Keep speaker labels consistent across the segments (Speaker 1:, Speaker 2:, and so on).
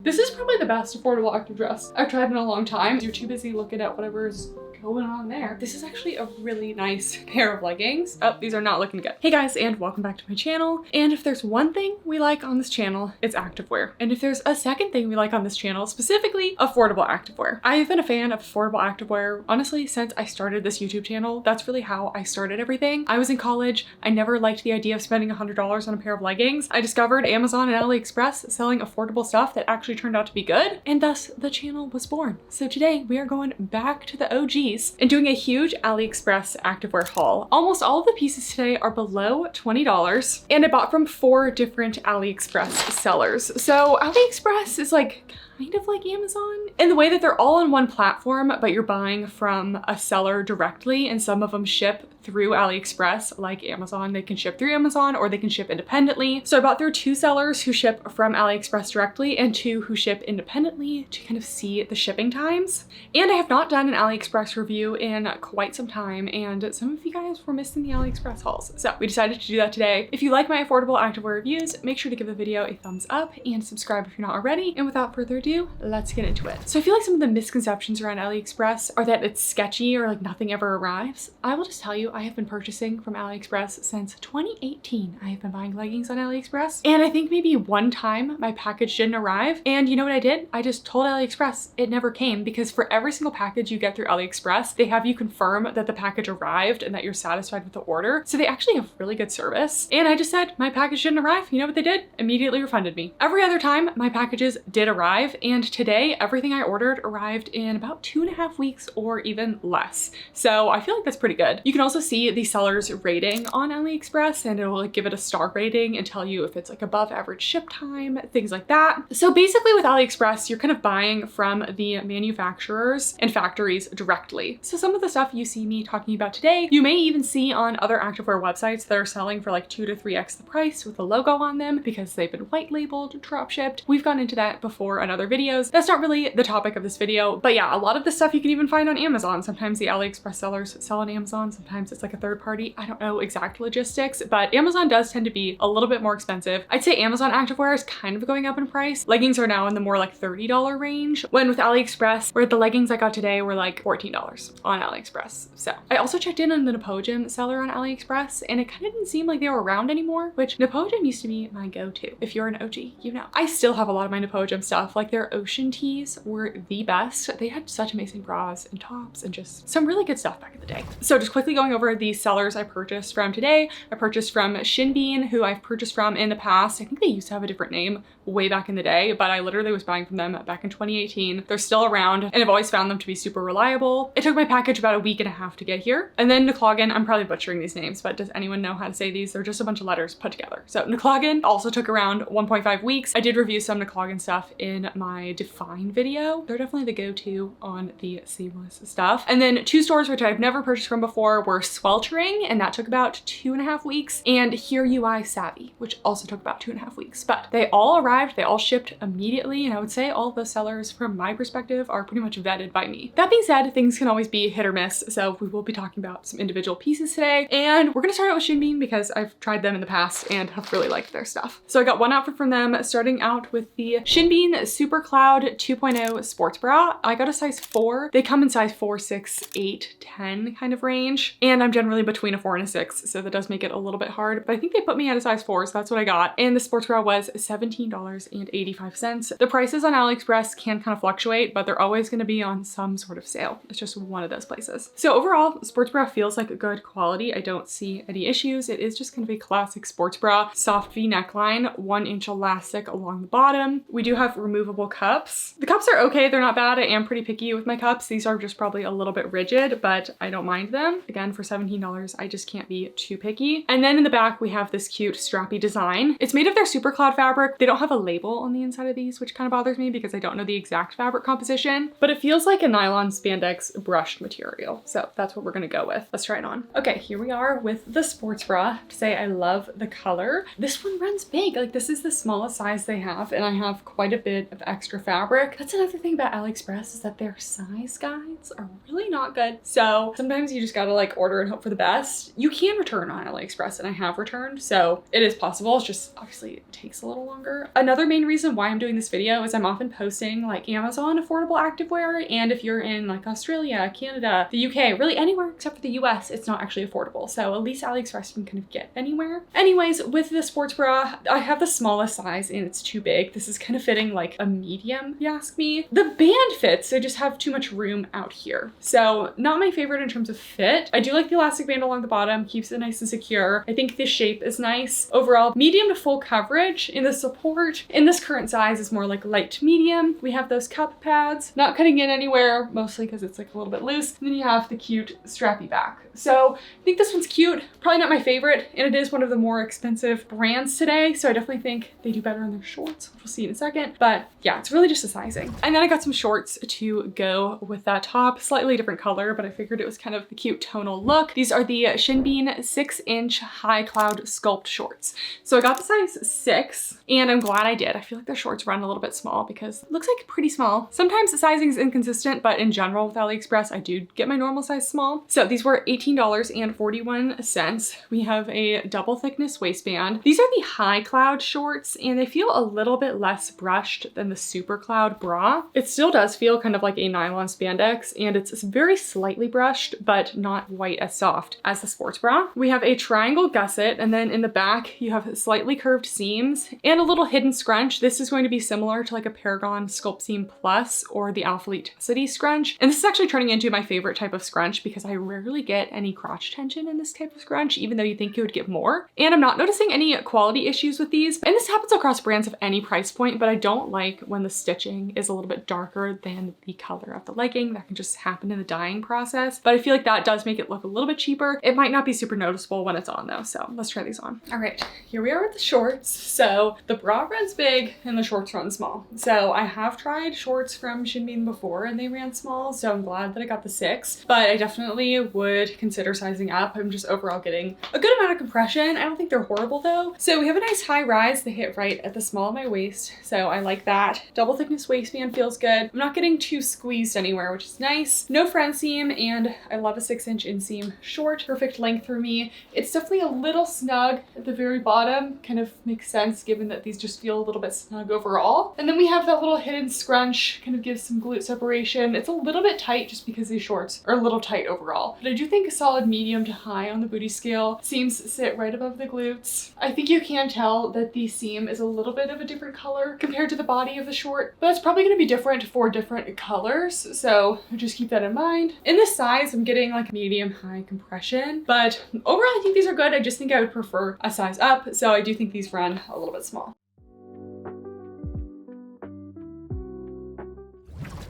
Speaker 1: This is probably the best affordable active dress I've tried in a long time. You're too busy looking at whatever's going on there. This is actually a really nice pair of leggings. Oh, these are not looking good. Hey guys, and welcome back to my channel. And if there's one thing we like on this channel, it's activewear. And if there's a second thing we like on this channel, specifically affordable activewear. I've been a fan of affordable activewear, honestly, since I started this YouTube channel. That's really how I started everything. I was in college. I never liked the idea of spending $100 on a pair of leggings. I discovered Amazon and AliExpress selling affordable stuff that actually turned out to be good. And thus the channel was born. So today we are going back to the OGs and doing a huge AliExpress activewear haul. Almost all of the pieces today are below $20, and I bought from 4 different AliExpress sellers. So AliExpress is like kind of like Amazon in the way that they're all on one platform, but you're buying from a seller directly, and some of them ship through AliExpress. Like Amazon, they can ship through Amazon or they can ship independently. So I bought through 2 sellers who ship from AliExpress directly and 2 who ship independently to kind of see the shipping times. And I have not done an AliExpress review in quite some time, and some of you guys were missing the AliExpress hauls. So we decided to do that today. If you like my affordable activewear reviews, make sure to give the video a thumbs up and subscribe if you're not already. And without further ado, let's get into it. So I feel like some of the misconceptions around AliExpress are that it's sketchy or like nothing ever arrives. I will just tell you, I have been purchasing from AliExpress since 2018. I have been buying leggings on AliExpress, and I think maybe one time my package didn't arrive. And you know what I did? I just told AliExpress it never came, because for every single package you get through AliExpress, they have you confirm that the package arrived and that you're satisfied with the order. So they actually have really good service. And I just said my package didn't arrive. You know what they did? Immediately refunded me. Every other time my packages did arrive, and today everything I ordered arrived in about 2.5 weeks or even less. So I feel like that's pretty good. You can also see the seller's rating on AliExpress, and it'll like give it a star rating and tell you if it's like above average ship time, things like that. So basically with AliExpress, you're kind of buying from the manufacturers and factories directly. So some of the stuff you see me talking about today, you may even see on other activewear websites that are selling for like 2 to 3x the price with the logo on them because they've been white labeled, drop shipped. We've gone into that before on other videos. That's not really the topic of this video, but yeah, a lot of the stuff you can even find on Amazon. Sometimes the AliExpress sellers sell on Amazon. Sometimes it's like a third party. I don't know exact logistics, but Amazon does tend to be a little bit more expensive. I'd say Amazon activewear is kind of going up in price. Leggings are now in the more like $30 range, when with AliExpress, where the leggings I got today were like $14 on AliExpress. So I also checked in on the Nclagen seller on AliExpress, and it kind of didn't seem like they were around anymore, which Nclagen used to be my go-to. If you're an OG, you know. I still have a lot of my Nclagen stuff. Like their ocean tees were the best. They had such amazing bras and tops and just some really good stuff back in the day. So just quickly going over the sellers I purchased from today. I purchased from Shinbene, who I've purchased from in the past. I think they used to have a different name way back in the day, but I literally was buying from them back in 2018. They're still around, and I've always found them to be super reliable. It took my package about a week and a half to get here. And then Nclagen, I'm probably butchering these names, but does anyone know how to say these? They're just a bunch of letters put together. So Nclagen also took around 1.5 weeks. I did review some Nclagen stuff in my Define video. They're definitely the go-to on the seamless stuff. And then 2 stores which I've never purchased from before were Sweltering, and that took about 2.5 weeks, and Hearuisavy, which also took about 2.5 weeks. But they all arrived, they all shipped immediately, and I would say all of those sellers from my perspective are pretty much vetted by me. That being said, things can always be hit or miss, so we will be talking about some individual pieces today, and we're gonna start out with Shinbene because I've tried them in the past and have really liked their stuff. So I got one outfit from them, starting out with the Shinbene Super Cloud 2.0 sports bra. I got a size 4. They come in size 4, 6, 8, 10 kind of range, and I'm generally between a 4 and a 6, so that does make it a little bit hard, but I think they put me at a size 4, so that's what I got. And the sports bra was $17.85. The prices on AliExpress can kind of fluctuate, but they're always going to be on some sort of sale. It's just one of those places. So overall, sports bra feels like a good quality. I don't see any issues. It is just kind of a classic sports bra. Soft V neckline, 1-inch elastic along the bottom. We do have removable cups. The cups are okay. They're not bad. I am pretty picky with my cups. These are just probably a little bit rigid, but I don't mind them. Again, for $17, I just can't be too picky. And then in the back, we have this cute strappy design. It's made of their Super Cloud fabric. They don't have a label on the inside of these, which kind of bothers me because I don't know the exact fabric composition, but it feels like a nylon spandex brushed material. So that's what we're gonna go with. Let's try it on. Okay, here we are with the sports bra. I have to say I love the color. This one runs big. Like this is the smallest size they have, and I have quite a bit of extra fabric. That's another thing about AliExpress is that their size guides are really not good. So sometimes you just gotta like order and hope for the best. You can return on AliExpress, and I have returned, so it is possible. It's just obviously it takes a little longer. Another main reason why I'm doing this video is I'm often posting like Amazon affordable activewear, and if you're in like Australia, Canada, the UK, really anywhere except for the US, it's not actually affordable. So at least AliExpress you can kind of get anywhere. Anyways, with the sports bra, I have the smallest size and it's too big. This is kind of fitting like a medium, if you ask me. The band fits, I just have too much room out here. So not my favorite in terms of fit. I do like the elastic band along the bottom, keeps it nice and secure. I think the shape is nice. Overall, medium to full coverage. In the support, in this current size is more like light to medium. We have those cup pads, not cutting in anywhere, mostly because it's like a little bit loose. And then you have the cute strappy back. So I think this one's cute. Probably not my favorite, and it is one of the more expensive brands today. So I definitely think they do better in their shorts, which we'll see in a second. But yeah, it's really just the sizing. And then I got some shorts to go with that top, slightly different color, but I figured it was kind of the cute tonal look. These are the Shinbene 6-inch high cloud sculpt shorts. So I got the size 6, and I'm glad I did. I feel like their shorts run a little bit small because it looks like pretty small. Sometimes the sizing is inconsistent, but in general with AliExpress, I do get my normal size small. So these were $18.41. We have a double thickness waistband. These are the high cloud shorts, and they feel a little bit less brushed than the super cloud bra. It still does feel kind of like a nylon spandex, and it's very slightly brushed, but not quite as soft as the sports bra. We have a triangle gusset, and then in the back, you have slightly curved seams and a little hidden scrunch. This is going to be similar to like a Paragon Sculpt Seam Plus or the Alphalete City scrunch. And this is actually turning into my favorite type of scrunch because I rarely get any crotch tension in this type of scrunch, even though you think you would get more. And I'm not noticing any quality issues with these. And this happens across brands of any price point, but I don't like when the stitching is a little bit darker than the color of the legging. That can just happen in the dyeing process. But I feel like that does make it look a little bit cheaper. It might not be super noticeable when it's on though. So let's try these on. All right, here we are with the shorts. So the bra runs big and the shorts run small. So I have tried shorts from Shinbene before and they ran small. So I'm glad that I got the 6, but I definitely would consider sizing up. I'm just overall getting a good amount of compression. I don't think they're horrible though. So we have a nice high rise. They hit right at the small of my waist. So I like that. Double thickness waistband feels good. I'm not getting too squeezed anywhere, which is nice. No front seam, and I love a 6-inch inseam short. Perfect length for me. It's definitely a little snug at the very bottom. Kind of makes sense given that these just feel a little bit snug overall. And then we have that little hidden scrunch, kind of gives some glute separation. It's a little bit tight just because these shorts are a little tight overall. But I do think a solid medium to high on the booty scale. Seams sit right above the glutes. I think you can tell that the seam is a little bit of a different color compared to the body of the short, but it's probably going to be different for different colors. So just keep that in mind. In this size, I'm getting like medium high compression, but overall I think these are good. I just think I would prefer a size up. So I do think these run a little bit small.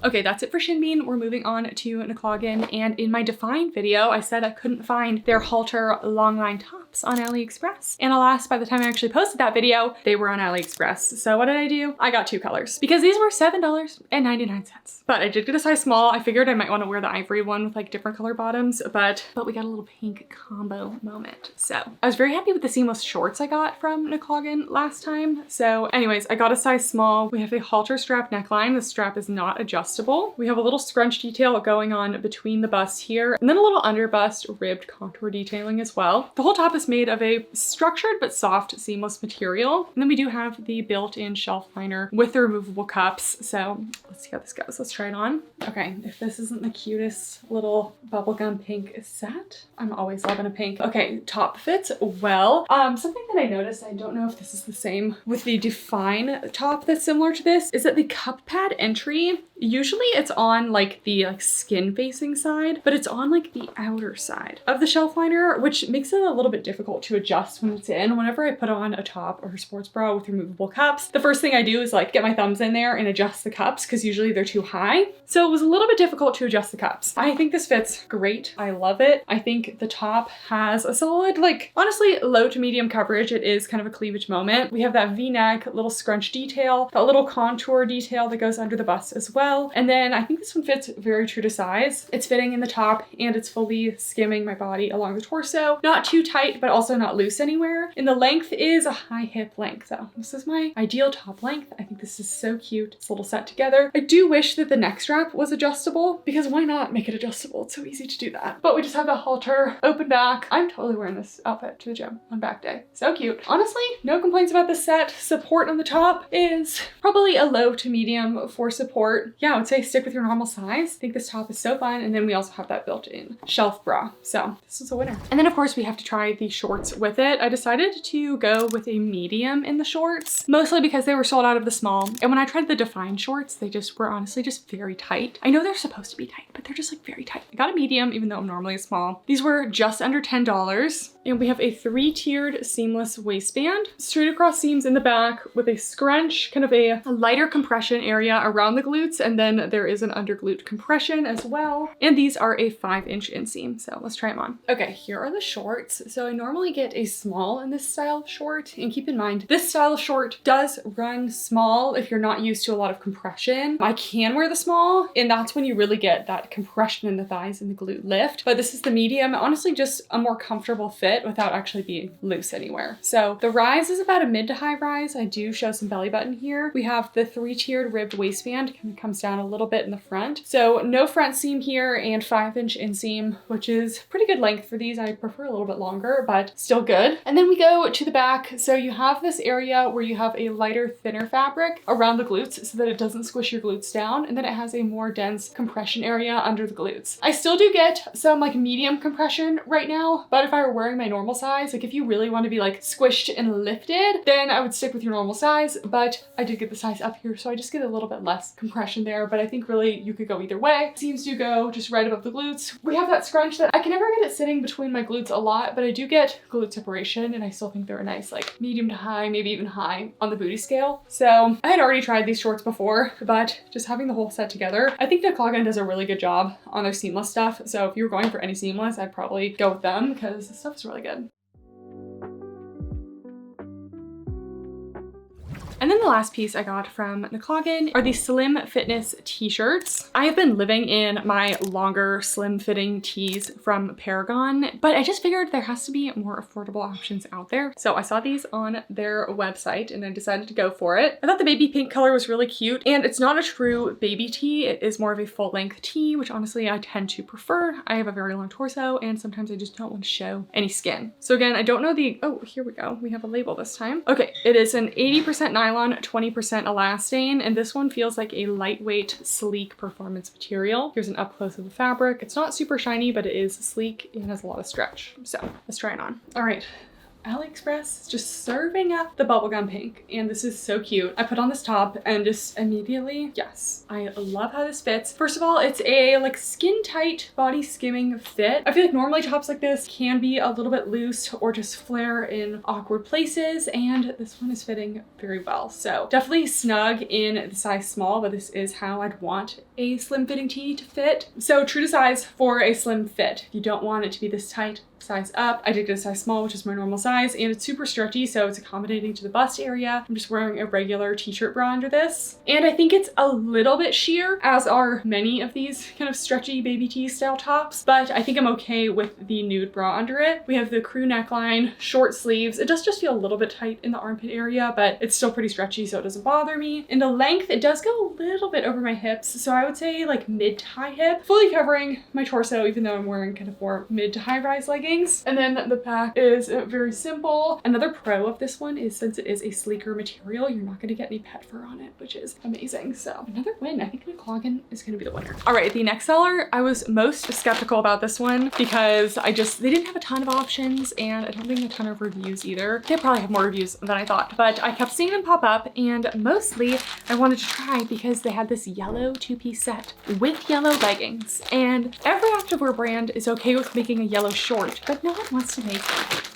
Speaker 1: Okay, that's it for Shinbene. We're moving on to Nclagen, and in my Define video, I said I couldn't find their halter longline tops on AliExpress. And alas, by the time I actually posted that video, they were on AliExpress. So what did I do? I got 2 colors because these were $7.99. But I did get a size small. I figured I might want to wear the ivory one with like different color bottoms, but we got a little pink combo moment. So I was very happy with the seamless shorts I got from Nclagen last time. So anyways, I got a size small. We have a halter strap neckline. The strap is not adjustable. We have a little scrunch detail going on between the bust here, and then a little under bust ribbed contour detailing as well. The whole top is made of a structured but soft seamless material. And then we do have the built-in shelf liner with the removable cups. So let's see how this goes. Let's try it on. Okay, if this isn't the cutest little bubblegum pink set, I'm always loving a pink. Okay, top fits well. Something that I noticed, I don't know if this is the same with the Define top that's similar to this, is that the cup pad entry, usually it's on like the skin facing side, but it's on like the outer side of the shelf liner, which makes it a little bit difficult to adjust when it's in. Whenever I put on a top or a sports bra with removable cups, the first thing I do is like get my thumbs in there and adjust the cups because usually they're too high. So it was a little bit difficult to adjust the cups. I think this fits great. I love it. I think the top has a solid, like honestly, low to medium coverage. It is kind of a cleavage moment. We have that V-neck, little scrunch detail, that little contour detail that goes under the bust as well. well. And then I think this one fits very true to size. It's fitting in the top and it's fully skimming my body along the torso. Not too tight, but also not loose anywhere. And the length is a high hip length. So this is my ideal top length. I think this is so cute. It's a little set together. I do wish that the neck strap was adjustable because why not make it adjustable? It's so easy to do that. But we just have the halter, open back. I'm totally wearing this outfit to the gym on back day. So cute. Honestly, no complaints about this set. Support on the top is probably a low to medium for support. Yeah, I would say stick with your normal size. I think this top is so fun. And then we also have that built-in shelf bra. So this is a winner. And then of course we have to try the shorts with it. I decided to go with a medium in the shorts, mostly because they were sold out of the small. And when I tried the Define shorts, they just were honestly just very tight. I know they're supposed to be tight, but they're just like very tight. I got a medium, even though I'm normally a small. These were just under $10. And we have a 3-tiered seamless waistband, straight across seams in the back with a scrunch, kind of a lighter compression area around the glutes. And then there is an under glute compression as well. And these are a 5-inch inseam. So let's try them on. Okay, here are the shorts. So I normally get a small in this style of short. And keep in mind, this style of short does run small if you're not used to a lot of compression. I can wear the small, and that's when you really get that compression in the thighs and the glute lift. But this is the medium, honestly just a more comfortable fit without actually being loose anywhere. So the rise is about a mid to high rise. I do show some belly button here. We have the 3-tiered ribbed waistband, kind of comes down a little bit in the front. So no front seam here and 5-inch inseam, which is pretty good length for these. I prefer a little bit longer, but still good. And then we go to the back. So you have this area where you have a lighter, thinner fabric around the glutes so that it doesn't squish your glutes down. And then it has a more dense compression area under the glutes. I still do get some like medium compression right now, but if I were wearing my normal size, like if you really want to be like squished and lifted, then I would stick with your normal size. But I did get the size up here, so I just get a little bit less compression there. But I think really you could go either way. Seems to go just right above the glutes. We have that scrunch that I can never get it sitting between my glutes a lot, but I do get glute separation, and I still think they're a nice like medium to high, maybe even high on the booty scale. So I had already tried these shorts before, but just having the whole set together, I think Nclagen does a really good job on their seamless stuff. So if you were going for any seamless, I'd probably go with them because the stuff is really good. And then the last piece I got from Nclagen are these slim fitness t-shirts. I have been living in my longer slim fitting tees from Paragon, but I just figured there has to be more affordable options out there. So I saw these on their website and I decided to go for it. I thought the baby pink color was really cute, and it's not a true baby tee. It is more of a full length tee, which honestly I tend to prefer. I have a very long torso and sometimes I just don't want to show any skin. So again, I don't know the, oh, here we go. We have a label this time. Okay, it is an 80% nylon, 20% elastane, and this one feels like a lightweight, sleek performance material. Here's an up close of the fabric. It's not super shiny, but it is sleek and has a lot of stretch. So let's try it on. All right. AliExpress is just serving up the bubblegum pink, and this is so cute. I put on this top and just immediately, yes, I love how this fits. First of all, it's a like skin tight body skimming fit. I feel like normally tops like this can be a little bit loose or just flare in awkward places, and this one is fitting very well. So definitely snug in the size small, but this is how I'd want a slim fitting tee to fit. So true to size for a slim fit. If you don't want it to be this tight, size up. I did get a size small, which is my normal size, and it's super stretchy, so it's accommodating to the bust area. I'm just wearing a regular t-shirt bra under this. And I think it's a little bit sheer, as are many of these kind of stretchy baby tee style tops, but I think I'm okay with the nude bra under it. We have the crew neckline, short sleeves. It does just feel a little bit tight in the armpit area, but it's still pretty stretchy, so it doesn't bother me. In the length, it does go a little bit over my hips, so I would say like mid to high hip, fully covering my torso, even though I'm wearing kind of more mid to high rise leggings. And then the back is very simple. Another pro of this one is since it is a sleeker material, you're not going to get any pet fur on it, which is amazing. So another win. I think Nclagen is going to be the winner. All right, the next seller, I was most skeptical about this one because they didn't have a ton of options, and I don't think a ton of reviews either. They probably have more reviews than I thought, but I kept seeing them pop up, and mostly I wanted to try because they had this yellow 2-piece set with yellow leggings, and every activewear brand is okay with making a yellow short, but no one wants to make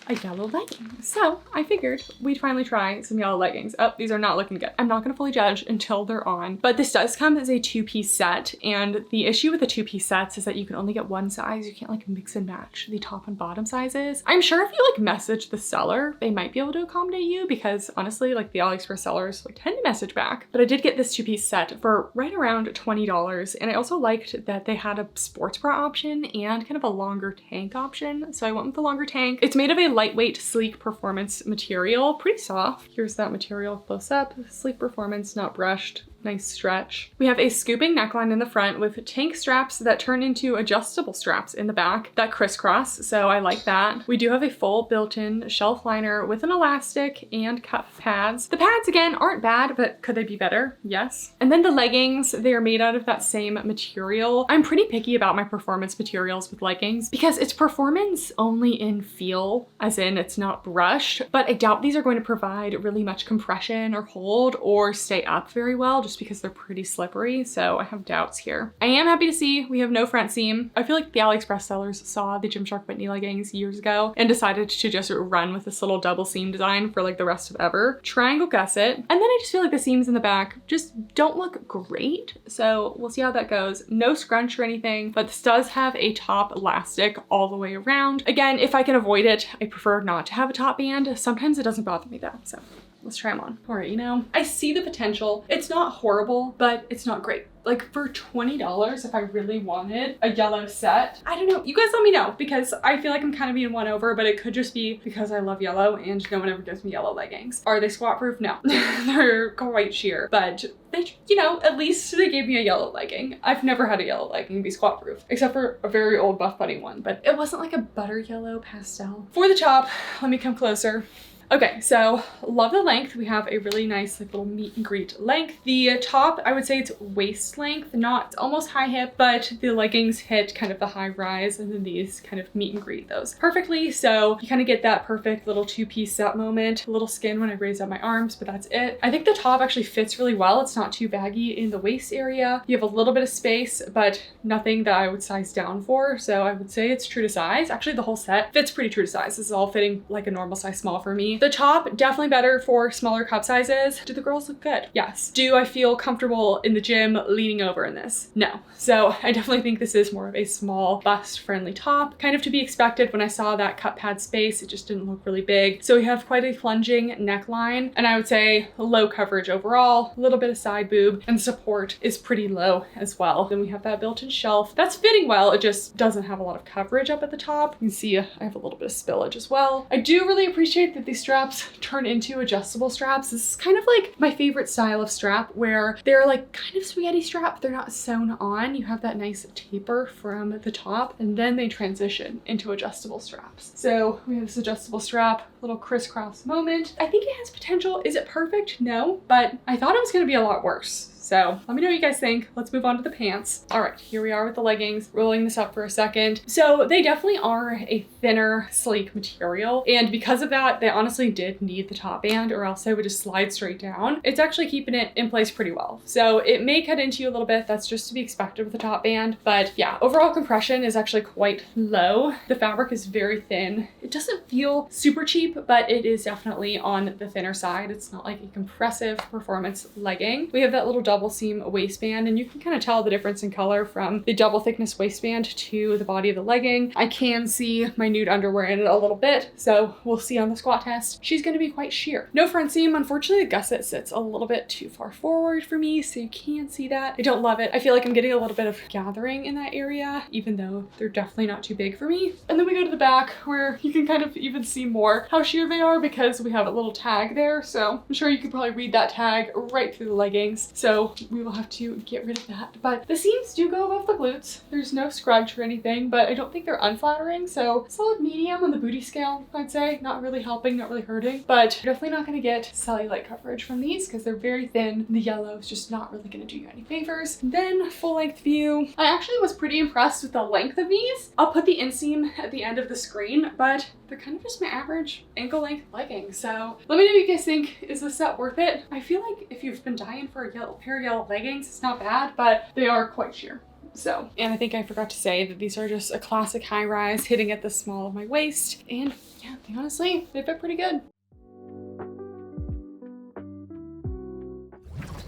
Speaker 1: a yellow legging. So I figured we'd finally try some yellow leggings. Oh, these are not looking good. I'm not gonna fully judge until they're on, but this does come as a 2-piece set. And the issue with the 2-piece sets is that you can only get one size. You can't like mix and match the top and bottom sizes. I'm sure if you like message the seller, they might be able to accommodate you, because honestly, like the AliExpress sellers like tend to message back. But I did get this 2-piece set for right around $20. And I also liked that they had a sports bra option and kind of a longer tank option. So I went with the longer tank. It's made of a lightweight, sleek performance material, pretty soft. Here's that material close up. Sleek performance, not brushed. Nice stretch. We have a scooping neckline in the front with tank straps that turn into adjustable straps in the back that crisscross, so I like that. We do have a full built-in shelf liner with an elastic and cuff pads. The pads, again, aren't bad, but could they be better? Yes. And then the leggings, they are made out of that same material. I'm pretty picky about my performance materials with leggings because it's performance only in feel, as in it's not brushed, but I doubt these are going to provide really much compression or hold or stay up very well, just because they're pretty slippery, so I have doubts here. I am happy to see we have no front seam. I feel like the AliExpress sellers saw the Gymshark Whitney leggings years ago and decided to just run with this little double seam design for like the rest of ever. Triangle gusset, and then I just feel like the seams in the back just don't look great, so we'll see how that goes. No scrunch or anything, but this does have a top elastic all the way around. Again, if I can avoid it, I prefer not to have a top band. Sometimes it doesn't bother me though, so let's try them on. All right, you know, I see the potential. It's not horrible, but it's not great. Like for $20, if I really wanted a yellow set, I don't know. You guys let me know, because I feel like I'm kind of being won over, but it could just be because I love yellow and no one ever gives me yellow leggings. Are they squat proof? No, they're quite sheer, but they, you know, at least they gave me a yellow legging. I've never had a yellow legging be squat proof, except for a very old Buff Bunny one, but it wasn't like a butter yellow pastel. For the top, let me come closer. Okay, so love the length. We have a really nice like little meet and greet length. The top, I would say it's waist length, not almost high hip, but the leggings hit kind of the high rise, and then these kind of meet and greet those perfectly. So you kind of get that perfect little 2-piece set moment. A little skin when I raise up my arms, but that's it. I think the top actually fits really well. It's not too baggy in the waist area. You have a little bit of space, but nothing that I would size down for. So I would say it's true to size. Actually, the whole set fits pretty true to size. This is all fitting like a normal size small for me. The top, definitely better for smaller cup sizes. Do the girls look good? Yes. Do I feel comfortable in the gym leaning over in this? No. So I definitely think this is more of a small bust friendly top, kind of to be expected. When I saw that cup pad space, it just didn't look really big. So we have quite a plunging neckline, and I would say low coverage overall, a little bit of side boob, and support is pretty low as well. Then we have that built-in shelf that's fitting well. It just doesn't have a lot of coverage up at the top. You can see I have a little bit of spillage as well. I do really appreciate that these straps turn into adjustable straps. This is kind of like my favorite style of strap, where they're like kind of spaghetti strap. They're not sewn on. You have that nice taper from the top, and then they transition into adjustable straps. So we have this adjustable strap, little crisscross moment. I think it has potential. Is it perfect? No, but I thought it was going to be a lot worse. So let me know what you guys think. Let's move on to the pants. All right, here we are with the leggings, rolling this up for a second. So they definitely are a thinner, sleek material. And because of that, they honestly did need the top band, or else they would just slide straight down. It's actually keeping it in place pretty well. So it may cut into you a little bit. That's just to be expected with the top band. But yeah, overall compression is actually quite low. The fabric is very thin. It doesn't feel super cheap, but it is definitely on the thinner side. It's not like a compressive performance legging. We have that little double seam waistband, and you can kind of tell the difference in color from the double thickness waistband to the body of the legging. I can see my nude underwear in it a little bit, so we'll see on the squat test. She's going to be quite sheer. No front seam. Unfortunately, the gusset sits a little bit too far forward for me, so you can't see that. I don't love it. I feel like I'm getting a little bit of gathering in that area, even though they're definitely not too big for me. And then we go to the back, where you can kind of even see more how sheer they are, because we have a little tag there. So I'm sure you could probably read that tag right through the leggings. So we will have to get rid of that. But the seams do go above the glutes. There's no scrunch or anything, but I don't think they're unflattering. So solid medium on the booty scale, I'd say. Not really helping, not really hurting, but you're definitely not going to get cellulite coverage from these because they're very thin. The yellow is just not really going to do you any favors. Then full length view. I actually was pretty impressed with the length of these. I'll put the inseam at the end of the screen, but they're kind of just my average ankle length leggings. So let me know what you guys think. Is this set worth it? I feel like if you've been dying for a pair of yellow leggings, it's not bad, but they are quite sheer. So, and I think I forgot to say that these are just a classic high rise hitting at the small of my waist. And yeah, honestly, they fit pretty good.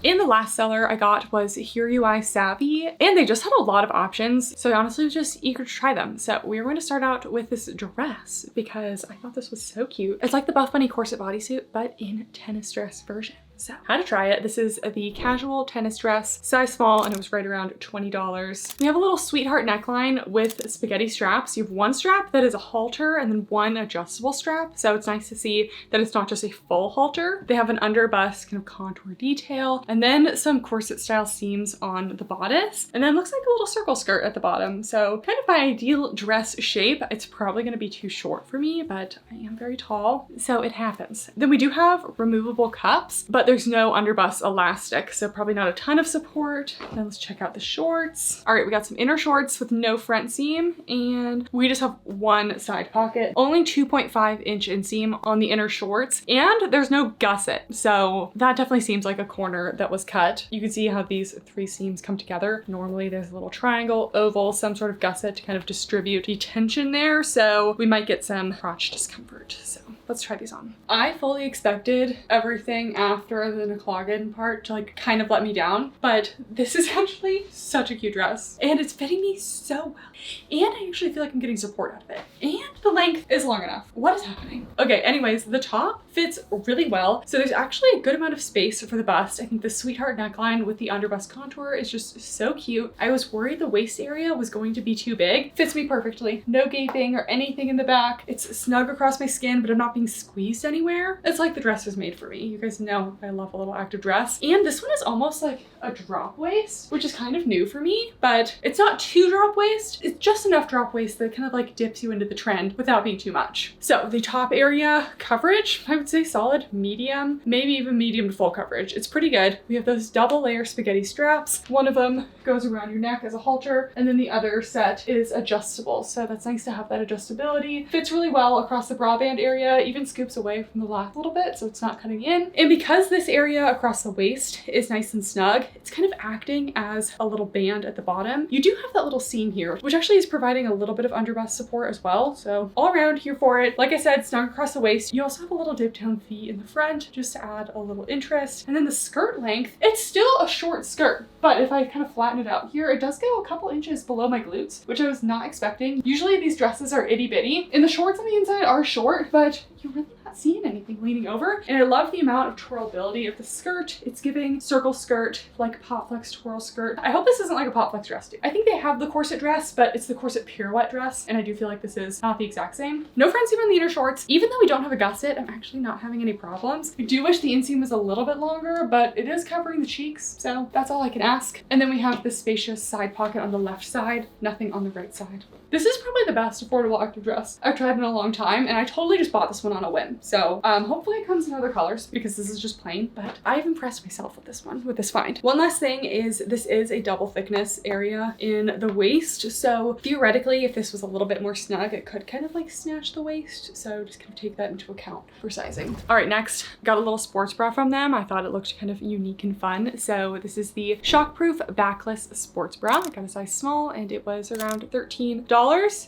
Speaker 1: And the last seller I got was Hearuisavy, and they just had a lot of options. So I honestly was just eager to try them. So we are going to start out with this dress because I thought this was so cute. It's like the Buff Bunny corset bodysuit, but in tennis dress version. So how to try it. This is the casual tennis dress, size small, and it was right around $20. We have a little sweetheart neckline with spaghetti straps. You have one strap that is a halter and then one adjustable strap. So it's nice to see that it's not just a full halter. They have an under bust kind of contour detail, and then some corset style seams on the bodice. And then it looks like a little circle skirt at the bottom. So kind of my ideal dress shape. It's probably gonna be too short for me, but I am very tall, so it happens. Then we do have removable cups, but there's no underbust elastic, so probably not a ton of support. Now let's check out the shorts. All right, we got some inner shorts with no front seam, and we just have one side pocket. Only 2.5-inch inseam on the inner shorts, and there's no gusset. So that definitely seems like a corner that was cut. You can see how these three seams come together. Normally there's a little triangle, oval, some sort of gusset to kind of distribute the tension there. So we might get some crotch discomfort. So let's try these on. I fully expected everything after the Nclagen part to like kind of let me down, but this is actually such a cute dress and it's fitting me so well. And I actually feel like I'm getting support out of it. And the length is long enough. What is happening? Okay, anyways, the top fits really well. So there's actually a good amount of space for the bust. I think the sweetheart neckline with the underbust contour is just so cute. I was worried the waist area was going to be too big. Fits me perfectly. No gaping or anything in the back. It's snug across my skin, but I'm not being squeezed anywhere. It's like the dress was made for me. You guys know I love a little active dress. And this one is almost like a drop waist, which is kind of new for me, but it's not too drop waist. It's just enough drop waist that kind of like dips you into the trend without being too much. So the top area coverage, I would say solid medium, maybe even medium to full coverage. It's pretty good. We have those double layer spaghetti straps. One of them goes around your neck as a halter, and then the other set is adjustable. So that's nice to have that adjustability. Fits really well across the bra band area, even scoops away from the lap a little bit, so it's not cutting in. And because this area across the waist is nice and snug, it's kind of acting as a little band at the bottom. You do have that little seam here, which actually is providing a little bit of underbust support as well. So all around here for it. Like I said, snug across the waist. You also have a little dip down V in the front just to add a little interest. And then the skirt length, it's still a short skirt, but if I kind of flatten it out here, it does go a couple inches below my glutes, which I was not expecting. Usually these dresses are itty bitty and the shorts on the inside are short, but you're really not seeing anything leaning over. And I love the amount of twirlability of the skirt. It's giving circle skirt, like pop flex twirl skirt. I hope this isn't like a pop flex dress. I think they have the corset dress, but it's the corset pirouette dress. And I do feel like this is not the exact same. No front seam on the inner shorts. Even though we don't have a gusset, I'm actually not having any problems. I do wish the inseam was a little bit longer, but it is covering the cheeks. So that's all I can ask. And then we have this spacious side pocket on the left side, nothing on the right side. This is probably the best affordable active dress I've tried in a long time, and I totally just bought this one on a whim. So hopefully it comes in other colors because this is just plain, but I've impressed myself with this one, with this find. One last thing is this is a double thickness area in the waist. So theoretically, if this was a little bit more snug, it could kind of like snatch the waist. So just kind of take that into account for sizing. All right, next, got a little sports bra from them. I thought it looked kind of unique and fun. So this is the Shockproof Backless sports bra. I got a size small and it was around $13.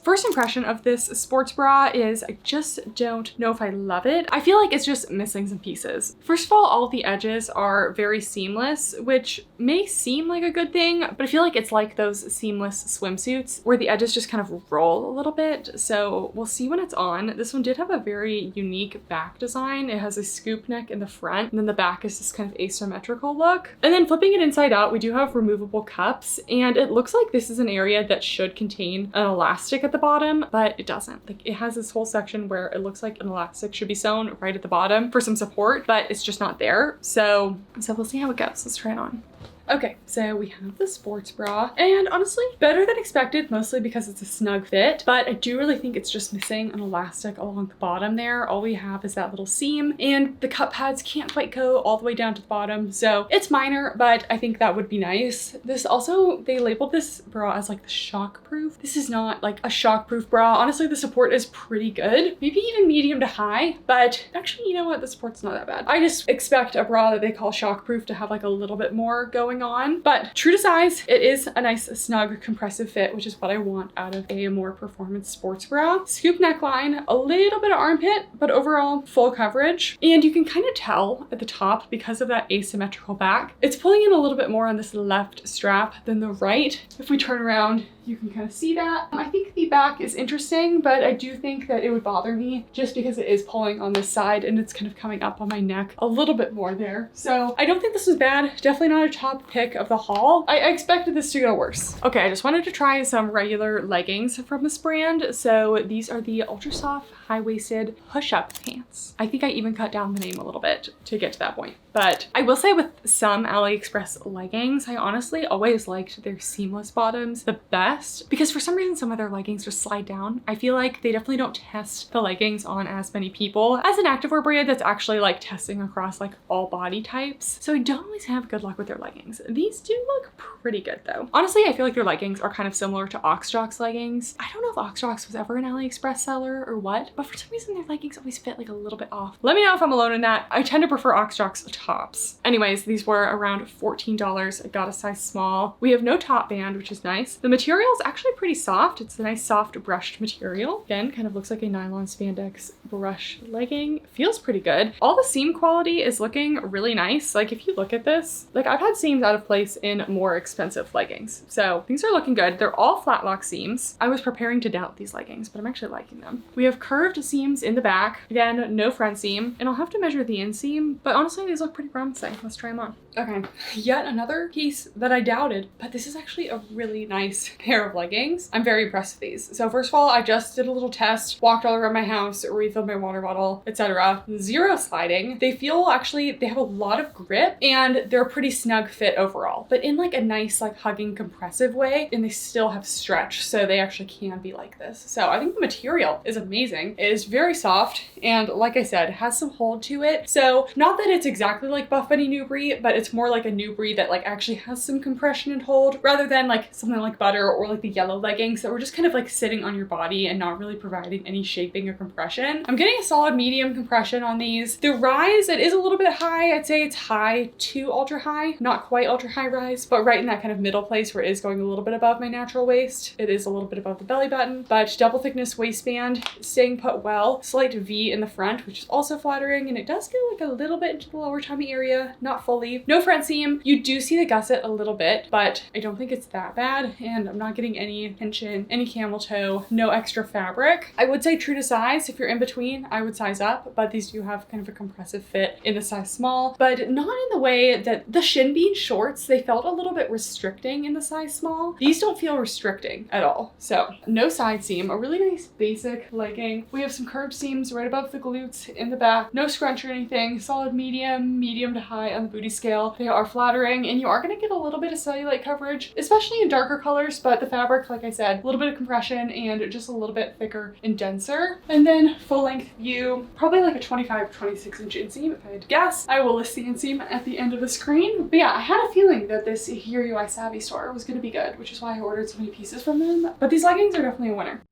Speaker 1: First impression of this sports bra is I just don't know if I love it. I feel like it's just missing some pieces. First of all of the edges are very seamless, which may seem like a good thing, but I feel like it's like those seamless swimsuits where the edges just kind of roll a little bit. So we'll see when it's on. This one did have a very unique back design. It has a scoop neck in the front, and then the back is this kind of asymmetrical look. And then flipping it inside out, we do have removable cups, and it looks like this is an area that should contain an elastic at the bottom, but it doesn't. Like, it has this whole section where it looks like an elastic should be sewn right at the bottom for some support, but it's just not there. So we'll see how it goes. Let's try it on. Okay, so we have the sports bra, and honestly, better than expected, mostly because it's a snug fit, but I do really think it's just missing an elastic along the bottom there. All we have is that little seam, and the cup pads can't quite go all the way down to the bottom, so it's minor, but I think that would be nice. This also, they labeled this bra as like the shockproof. This is not like a shockproof bra. Honestly, the support is pretty good, maybe even medium to high, but actually, you know what? The support's not that bad. I just expect a bra that they call shockproof to have like a little bit more going going on. But true to size, it is a nice snug compressive fit, which is what I want out of a more performance sports bra. Scoop neckline, a little bit of armpit, but overall full coverage. And you can kind of tell at the top because of that asymmetrical back, it's pulling in a little bit more on this left strap than the right. If we turn around, you can kind of see that. I think the back is interesting, but I do think that it would bother me just because it is pulling on this side and it's kind of coming up on my neck a little bit more there. So I don't think this is bad. Definitely not a top pick of the haul. I expected this to go worse. Okay, I just wanted to try some regular leggings from this brand. So these are the Ultra-soft high-waisted push-up pants. I think I even cut down the name a little bit to get to that point. But I will say with some AliExpress leggings, I honestly always liked their seamless bottoms the best because for some reason some of their leggings just slide down. I feel like they definitely don't test the leggings on as many people as an activewear brand that's actually like testing across like all body types. So I don't always have good luck with their leggings. These do look pretty good though. Honestly, I feel like their leggings are kind of similar to Oxjock's leggings. I don't know if Oxjock's was ever an AliExpress seller or what, but for some reason their leggings always fit like a little bit off. Let me know if I'm alone in that. I tend to prefer Oxjock's tops. Anyways, these were around $14. I got a size small. We have no top band, which is nice. The material is actually pretty soft. It's a nice soft brushed material. Again, kind of looks like a nylon spandex brush legging. Feels pretty good. All the seam quality is looking really nice. Like if you look at this, like I've had seams out of place in more expensive leggings. So things are looking good. They're all flat lock seams. I was preparing to doubt these leggings, but I'm actually liking them. We have curved seams in the back. Again, no front seam. And I'll have to measure the inseam, but honestly, these look pretty promising. Let's try them on. Okay, yet another piece that I doubted, but this is actually a really nice pair of leggings. I'm very impressed with these. So first of all, I just did a little test, walked all around my house, refilled my water bottle, etc. Zero sliding. They feel actually, they have a lot of grip and they're a pretty snug fit overall, but in like a nice like hugging compressive way, and they still have stretch, so they actually can be like this. So I think the material is amazing. It is very soft and like I said, has some hold to it. So not that it's exactly like Buff Bunny Newbury, but it's more like a Newbury that like actually has some compression and hold rather than like something like Butter or like the yellow leggings that were just kind of like sitting on your body and not really providing any shaping or compression. I'm getting a solid medium compression on these. The rise, it is a little bit high. I'd say it's high to ultra high, not quite ultra high rise, but right in that kind of middle place where it is going a little bit above my natural waist. It is a little bit above the belly button, but double thickness waistband, staying put well. Slight V in the front, which is also flattering, and it does go like a little bit into the lower tummy area, not fully. No front seam. You do see the gusset a little bit, but I don't think it's that bad, and I'm not getting any tension, any camel toe, no extra fabric. I would say true to size. If you're in between, I would size up, but these do have kind of a compressive fit in the size small, but not in the way that the Shinbene shorts, they felt a little bit restricting in the size small. These don't feel restricting at all. So no side seam, a really nice basic legging. We have some curved seams right above the glutes in the back, no scrunch or anything, solid medium to high on the booty scale. They are flattering, and you are going to get a little bit of cellulite coverage, especially in darker colors, but the fabric, like I said, a little bit of compression and just a little bit thicker and denser. And then full length view, probably like a 25-26 inch inseam if I had to guess. I will list the inseam at the end of the screen. But yeah, I had a feeling that this Hearuisavy store was going to be good, which is why I ordered so many pieces from them. But these leggings are definitely a winner.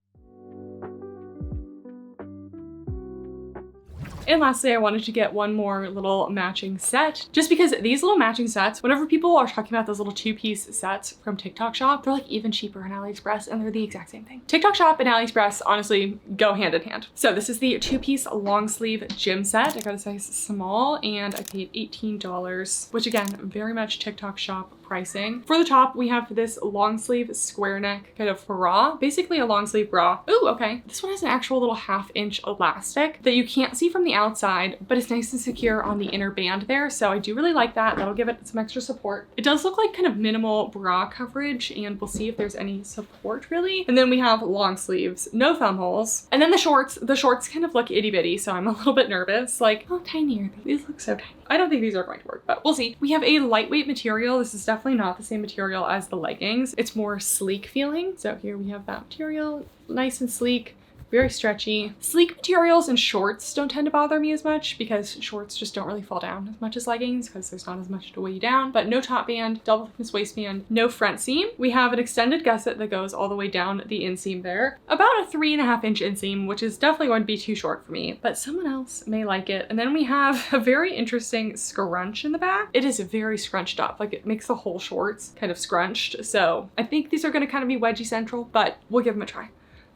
Speaker 1: And lastly, I wanted to get one more little matching set, just because these little matching sets, whenever people are talking about those little two-piece sets from TikTok Shop, they're like even cheaper on AliExpress, and they're the exact same thing. TikTok Shop and AliExpress honestly go hand in hand. So this is the two-piece long sleeve gym set. I got a size small and I paid $18, which again, very much TikTok Shop pricing. For the top, we have this long sleeve square neck kind of bra, basically a long sleeve bra. Ooh, okay. This one has an actual little 1/2 inch elastic that you can't see from the outside, but it's nice and secure on the inner band there. So I do really like that. That'll give it some extra support. It does look like kind of minimal bra coverage, and we'll see if there's any support really. And then we have long sleeves, no thumb holes. And then the shorts kind of look itty bitty. So I'm a little bit nervous, like how tiny are they? These look so tiny. I don't think these are going to work, but we'll see. We have a lightweight material. This is definitely not the same material as the leggings. It's more sleek feeling. So here we have that material, nice and sleek, very stretchy. Sleek materials and shorts don't tend to bother me as much because shorts just don't really fall down as much as leggings because there's not as much to weigh you down. But no top band, double thickness waistband, no front seam. We have an extended gusset that goes all the way down the inseam there. About a 3.5-inch inseam, which is definitely going to be too short for me, but someone else may like it. And then we have a very interesting scrunch in the back. It is very scrunched up, like it makes the whole shorts kind of scrunched. So I think these are going to kind of be wedgie central, but we'll give them a try.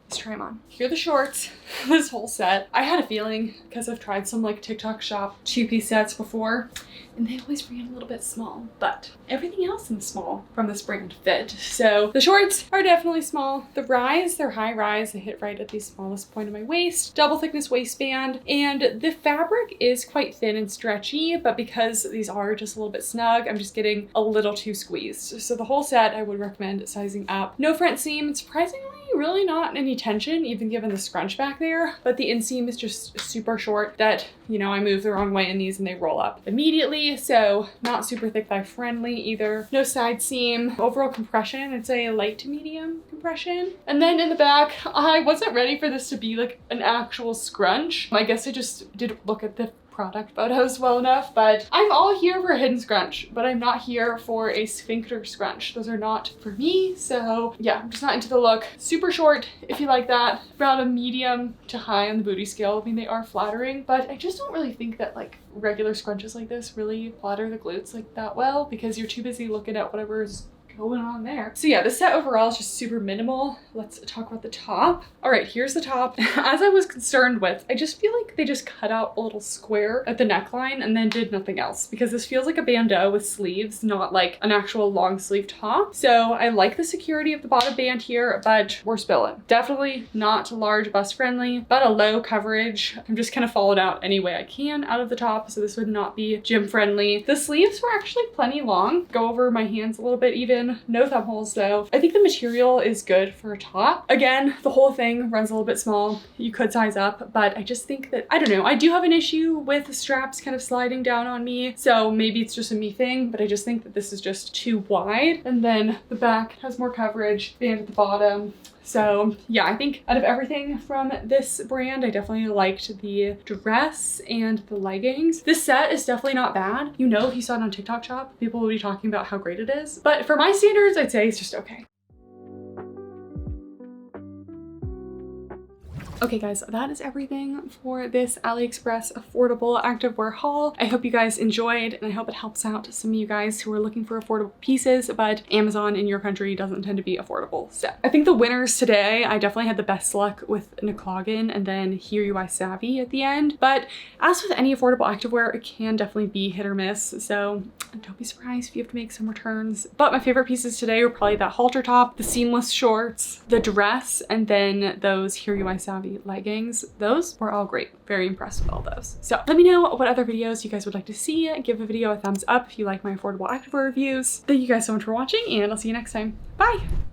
Speaker 1: Let's try them on. Here are the shorts, this whole set. I had a feeling, because I've tried some like TikTok shop 2-piece sets before, and they always ran a little bit small, but everything else in small from this brand fit. So the shorts are definitely small. The rise, they're high rise. They hit right at the smallest point of my waist. Double thickness waistband, and the fabric is quite thin and stretchy, but because these are just a little bit snug, I'm just getting a little too squeezed. So the whole set, I would recommend sizing up. No front seam, surprisingly, really not any tension, even given the scrunch back there, but the inseam is just super short that, you know, I move the wrong way in these and they roll up immediately. So not super thick thigh friendly either. No side seam. Overall compression, it's a light to medium compression. And then in the back, I wasn't ready for this to be like an actual scrunch. I guess I just didn't look at the product photos well enough, but I'm all here for a hidden scrunch, but I'm not here for a sphincter scrunch. Those are not for me. So yeah, I'm just not into the look. Super short if you like that. About a medium to high on the booty scale. I mean, they are flattering, but I just don't really think that like regular scrunches like this really flatter the glutes like that well, because you're too busy looking at whatever's going on there. So yeah, the set overall is just super minimal. Let's talk about the top. All right, here's the top. As I was concerned with, I just feel like they just cut out a little square at the neckline and then did nothing else, because this feels like a bandeau with sleeves, not like an actual long sleeve top. So I like the security of the bottom band here, but we're spilling. Definitely not large bust friendly, but a low coverage. I'm just kind of followed out any way I can out of the top, so this would not be gym friendly. The sleeves were actually plenty long. Go over my hands a little bit even. No thumb holes though. I think the material is good for a top. Again, the whole thing runs a little bit small. You could size up, but I just think that, I don't know, I do have an issue with the straps kind of sliding down on me. So maybe it's just a me thing, but I just think that this is just too wide. And then the back has more coverage, band at the bottom. So yeah, I think out of everything from this brand, I definitely liked the dress and the leggings. This set is definitely not bad. You know, if you saw it on TikTok shop, people will be talking about how great it is. But for my standards, I'd say it's just okay. Okay guys, that is everything for this AliExpress affordable activewear haul. I hope you guys enjoyed, and I hope it helps out some of you guys who are looking for affordable pieces, but Amazon in your country doesn't tend to be affordable. So I think the winners today, I definitely had the best luck with Nclagen and then Hearuisavy at the end. But as with any affordable activewear, it can definitely be hit or miss. So don't be surprised if you have to make some returns. But my favorite pieces today were probably that halter top, the seamless shorts, the dress, and then those Hearuisavy leggings. Those were all great. Very impressed with all those. So let me know what other videos you guys would like to see. Give a video a thumbs up if you like my affordable activewear reviews. Thank you guys so much for watching, and I'll see you next time. Bye!